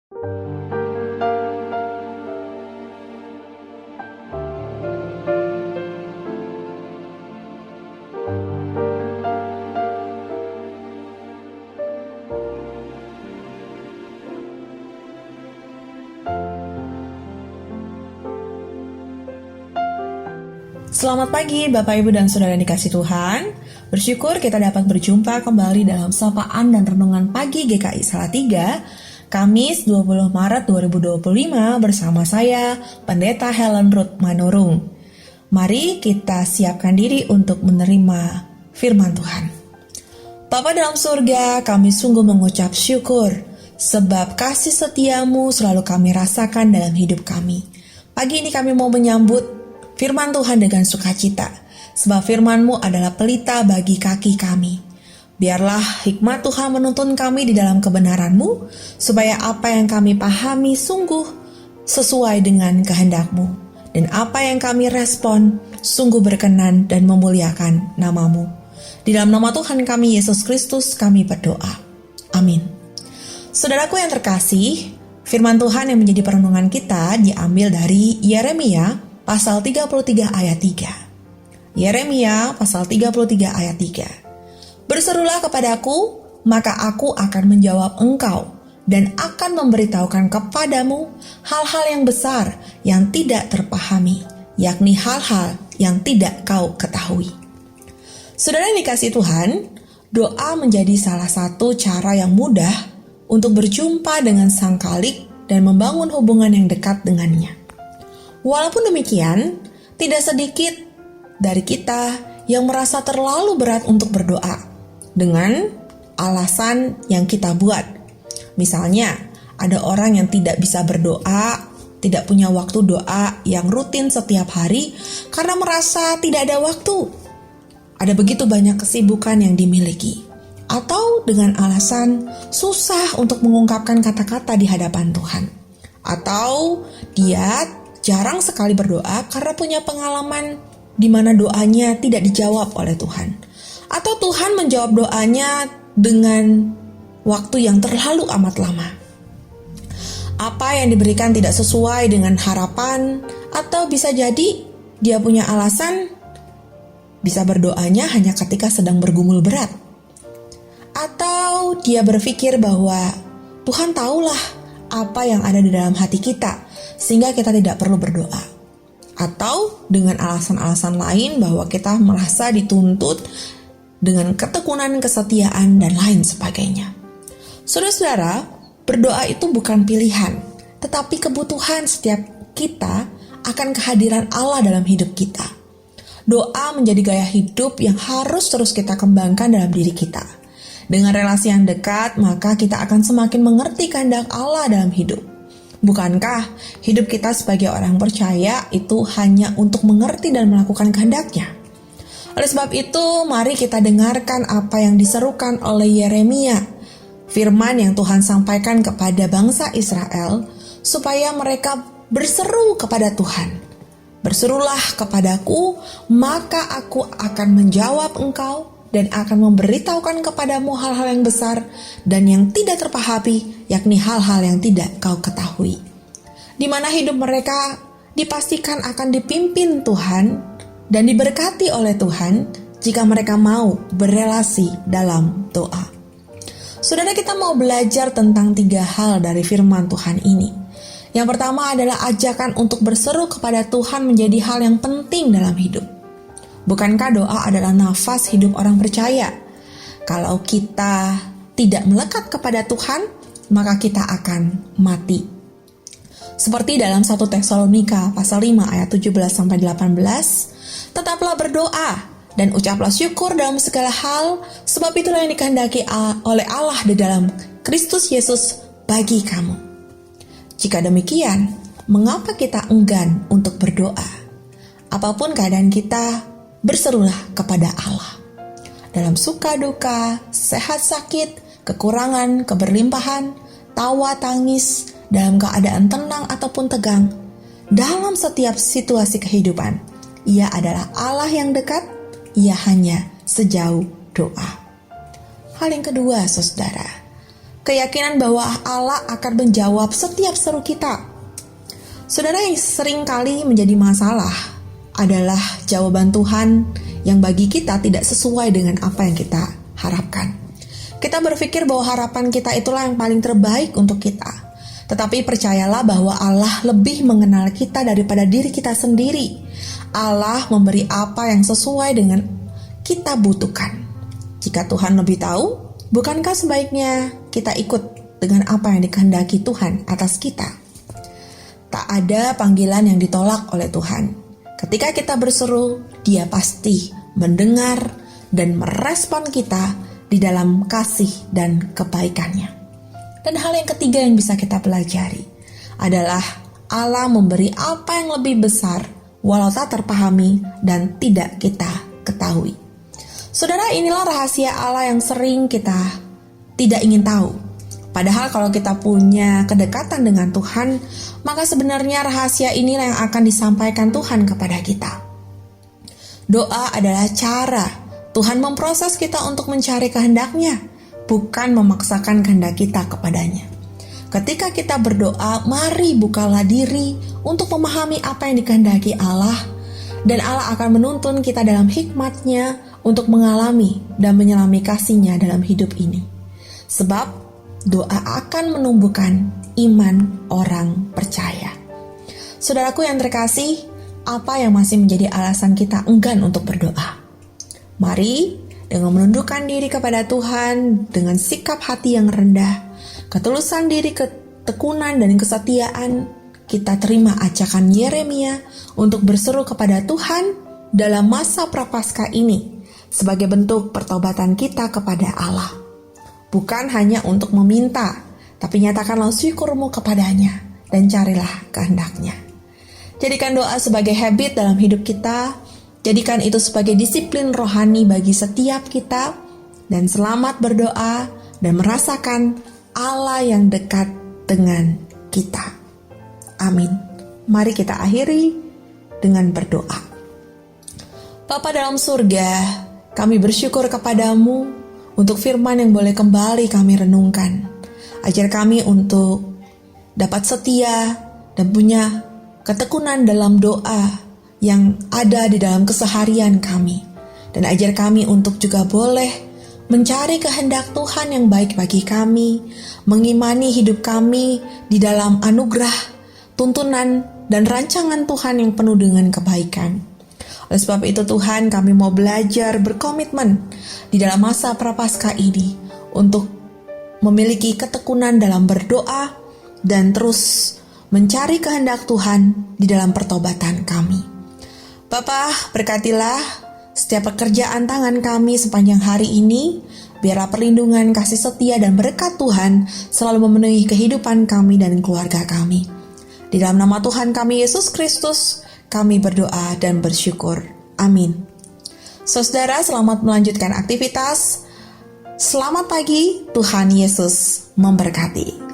Selamat pagi Bapak Ibu dan Saudara yang dikasih Tuhan. Bersyukur kita dapat berjumpa kembali dalam sapaan dan renungan pagi GKI Salatiga, Kamis 20 Maret 2025 bersama saya, Pendeta Helen Ruth Manurung. Mari kita siapkan diri untuk menerima firman Tuhan. Bapa dalam surga, kami sungguh mengucap syukur sebab kasih setiamu selalu kami rasakan dalam hidup kami. Pagi ini kami mau menyambut firman Tuhan dengan sukacita, sebab firman-Mu adalah pelita bagi kaki kami. Biarlah hikmat Tuhan menuntun kami di dalam kebenaran-Mu, supaya apa yang kami pahami sungguh sesuai dengan kehendak-Mu, dan apa yang kami respon sungguh berkenan dan memuliakan nama-Mu. Di dalam nama Tuhan kami, Yesus Kristus, kami berdoa. Amin. Saudaraku yang terkasih, firman Tuhan yang menjadi perenungan kita diambil dari Yeremia pasal 33 ayat 3. Yeremia pasal 33 ayat 3. Berserulah kepadaku, maka aku akan menjawab engkau dan akan memberitahukan kepadamu hal-hal yang besar yang tidak terpahami, yakni hal-hal yang tidak kau ketahui. Saudara yang dikasih Tuhan, doa menjadi salah satu cara yang mudah untuk berjumpa dengan Sang Khalik dan membangun hubungan yang dekat dengannya. Walaupun demikian, tidak sedikit dari kita yang merasa terlalu berat untuk berdoa dengan alasan yang kita buat. Misalnya, ada orang yang tidak bisa berdoa, tidak punya waktu doa yang rutin setiap hari karena merasa tidak ada waktu. Ada begitu banyak kesibukan yang dimiliki. Atau dengan alasan susah untuk mengungkapkan kata-kata di hadapan Tuhan. Atau dia jarang sekali berdoa karena punya pengalaman di mana doanya tidak dijawab oleh Tuhan. Atau Tuhan menjawab doanya dengan waktu yang terlalu amat lama. Apa yang diberikan tidak sesuai dengan harapan, atau bisa jadi dia punya alasan bisa berdoanya hanya ketika sedang bergumul berat. Atau dia berpikir bahwa Tuhan tahulah apa yang ada di dalam hati kita, sehingga kita tidak perlu berdoa. Atau dengan alasan-alasan lain bahwa kita merasa dituntut dengan ketekunan, kesetiaan, dan lain sebagainya. Saudara-saudara, berdoa itu bukan pilihan, tetapi kebutuhan setiap kita akan kehadiran Allah dalam hidup kita. Doa menjadi gaya hidup yang harus terus kita kembangkan dalam diri kita. Dengan relasi yang dekat, maka kita akan semakin mengerti kehendak Allah dalam hidup. Bukankah hidup kita sebagai orang percaya itu hanya untuk mengerti dan melakukan kehendak-Nya? Oleh sebab itu, mari kita dengarkan apa yang diserukan oleh Yeremia, firman yang Tuhan sampaikan kepada bangsa Israel, supaya mereka berseru kepada Tuhan. Berserulah kepadaku, maka aku akan menjawab engkau, dan akan memberitahukan kepadamu hal-hal yang besar dan yang tidak terpahami, yakni hal-hal yang tidak kau ketahui. Di mana hidup mereka dipastikan akan dipimpin Tuhan dan diberkati oleh Tuhan jika mereka mau berelasi dalam doa. Saudara, kita mau belajar tentang 3 hal dari firman Tuhan ini. Yang pertama adalah ajakan untuk berseru kepada Tuhan menjadi hal yang penting dalam hidup. Bukankah doa adalah nafas hidup orang percaya? Kalau kita tidak melekat kepada Tuhan, maka kita akan mati. Seperti dalam 1 Tesalonika pasal 5 ayat 17-18, tetaplah berdoa dan ucaplah syukur dalam segala hal, sebab itulah yang dikehendaki oleh Allah di dalam Kristus Yesus bagi kamu. Jika demikian, mengapa kita enggan untuk berdoa? Apapun keadaan kita, berserulah kepada Allah. Dalam suka duka, sehat sakit, kekurangan, keberlimpahan, tawa tangis, dalam keadaan tenang ataupun tegang, dalam setiap situasi kehidupan, Ia adalah Allah yang dekat, Ia hanya sejauh doa. Hal yang kedua, saudara, keyakinan bahwa Allah akan menjawab setiap seru kita. Saudara, yang sering kali menjadi masalah adalah jawaban Tuhan yang bagi kita tidak sesuai dengan apa yang kita harapkan. Kita berpikir bahwa harapan kita itulah yang paling terbaik untuk kita. Tetapi percayalah bahwa Allah lebih mengenal kita daripada diri kita sendiri. Allah memberi apa yang sesuai dengan kita butuhkan. Jika Tuhan lebih tahu, bukankah sebaiknya kita ikut dengan apa yang dikehendaki Tuhan atas kita? Tak ada panggilan yang ditolak oleh Tuhan. Ketika kita berseru, Dia pasti mendengar dan merespon kita di dalam kasih dan kebaikannya. Dan hal yang ketiga yang bisa kita pelajari adalah Allah memberi apa yang lebih besar walau tak terpahami dan tidak kita ketahui. Saudara, inilah rahasia Allah yang sering kita tidak ingin tahu. Padahal kalau kita punya kedekatan dengan Tuhan, maka sebenarnya rahasia inilah yang akan disampaikan Tuhan kepada kita. Doa adalah cara Tuhan memproses kita untuk mencari kehendak-Nya, bukan memaksakan kehendak kita kepadanya. Ketika kita berdoa, mari bukalah diri untuk memahami apa yang dikehendaki Allah, dan Allah akan menuntun kita dalam hikmat-Nya untuk mengalami dan menyelami kasih-Nya dalam hidup ini. Sebab doa akan menumbuhkan iman orang percaya. Saudaraku yang terkasih, apa yang masih menjadi alasan kita enggan untuk berdoa? Mari dengan menundukkan diri kepada Tuhan dengan sikap hati yang rendah, ketulusan diri, ketekunan dan kesetiaan, kita terima ajakan Yeremia untuk berseru kepada Tuhan dalam masa prapaskah ini sebagai bentuk pertobatan kita kepada Allah. Bukan hanya untuk meminta, tapi nyatakanlah syukurmu kepadanya dan carilah kehendak-Nya. Jadikan doa sebagai habit dalam hidup kita, jadikan itu sebagai disiplin rohani bagi setiap kita, dan selamat berdoa dan merasakan Allah yang dekat dengan kita. Amin. Mari kita akhiri dengan berdoa. Bapa dalam surga, kami bersyukur kepadamu untuk firman yang boleh kembali kami renungkan. Ajar kami untuk dapat setia dan punya ketekunan dalam doa yang ada di dalam keseharian kami. Dan ajar kami untuk juga boleh mencari kehendak Tuhan yang baik bagi kami, mengimani hidup kami di dalam anugerah, tuntunan, dan rancangan Tuhan yang penuh dengan kebaikan. Oleh sebab itu Tuhan, kami mau belajar berkomitmen di dalam masa prapaskah ini untuk memiliki ketekunan dalam berdoa dan terus mencari kehendak Tuhan di dalam pertobatan kami. Bapa, berkatilah setiap pekerjaan tangan kami sepanjang hari ini, biarlah perlindungan, kasih setia, dan berkat Tuhan selalu memenuhi kehidupan kami dan keluarga kami. Di dalam nama Tuhan kami Yesus Kristus, kami berdoa dan bersyukur. Amin. Saudara, selamat melanjutkan aktivitas. Selamat pagi, Tuhan Yesus memberkati.